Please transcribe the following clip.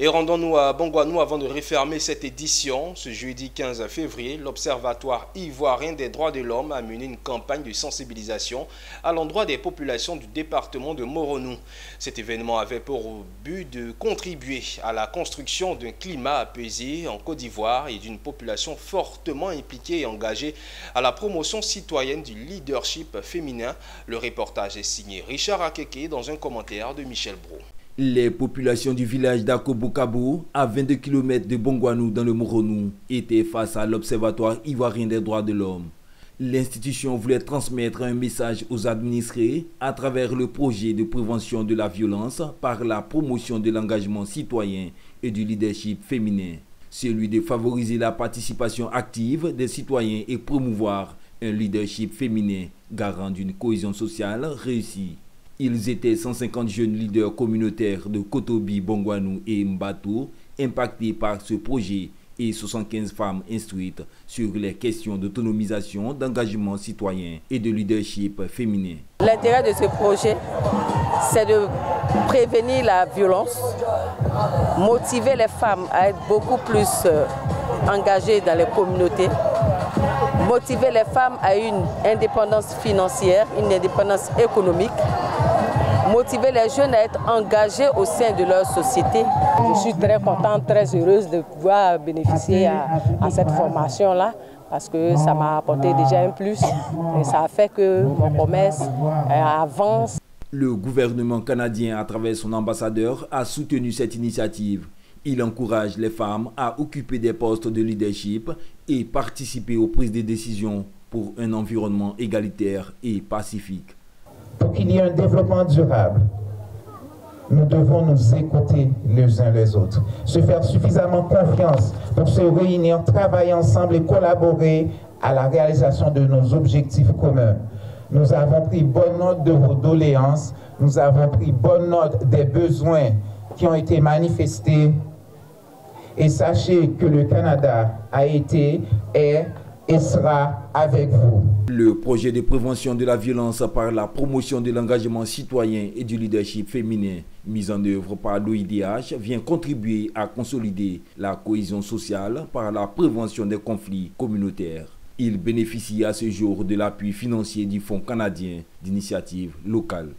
Et rendons-nous à Bongouanou avant de refermer cette édition. Ce jeudi 15 février, l'Observatoire ivoirien des droits de l'homme a mené une campagne de sensibilisation à l'endroit des populations du département de Moronou. Cet événement avait pour but de contribuer à la construction d'un climat apaisé en Côte d'Ivoire et d'une population fortement impliquée et engagée à la promotion citoyenne du leadership féminin. Le reportage est signé Richard Akeke dans un commentaire de Michel Brault. Les populations du village d'Akobokabo, à 22 km de Bongouanou dans le Moronou, étaient face à l'Observatoire ivoirien des droits de l'homme. L'institution voulait transmettre un message aux administrés à travers le projet de prévention de la violence par la promotion de l'engagement citoyen et du leadership féminin. Celui de favoriser la participation active des citoyens et promouvoir un leadership féminin garant d'une cohésion sociale réussie. Ils étaient 150 jeunes leaders communautaires de Kotobi, Bongouanou et Mbato impactés par ce projet et 75 femmes instruites sur les questions d'autonomisation, d'engagement citoyen et de leadership féminin. L'intérêt de ce projet, c'est de prévenir la violence, motiver les femmes à être beaucoup plus engagées dans les communautés, motiver les femmes à une indépendance financière, une indépendance économique, motiver les jeunes à être engagés au sein de leur société. Je suis très contente, très heureuse de pouvoir bénéficier à cette formation-là parce que ça m'a apporté déjà un plus et ça a fait que mon commerce avance. Le gouvernement canadien, à travers son ambassadeur, a soutenu cette initiative. Il encourage les femmes à occuper des postes de leadership et participer aux prises de décision pour un environnement égalitaire et pacifique. Pour qu'il y ait un développement durable, nous devons nous écouter les uns les autres, se faire suffisamment confiance pour se réunir, travailler ensemble et collaborer à la réalisation de nos objectifs communs. Nous avons pris bonne note de vos doléances, nous avons pris bonne note des besoins qui ont été manifestés et sachez que le Canada a été, est et sera avec vous. Le projet de prévention de la violence par la promotion de l'engagement citoyen et du leadership féminin mis en œuvre par l'OIDH vient contribuer à consolider la cohésion sociale par la prévention des conflits communautaires. Il bénéficie à ce jour de l'appui financier du Fonds canadien d'initiative locale.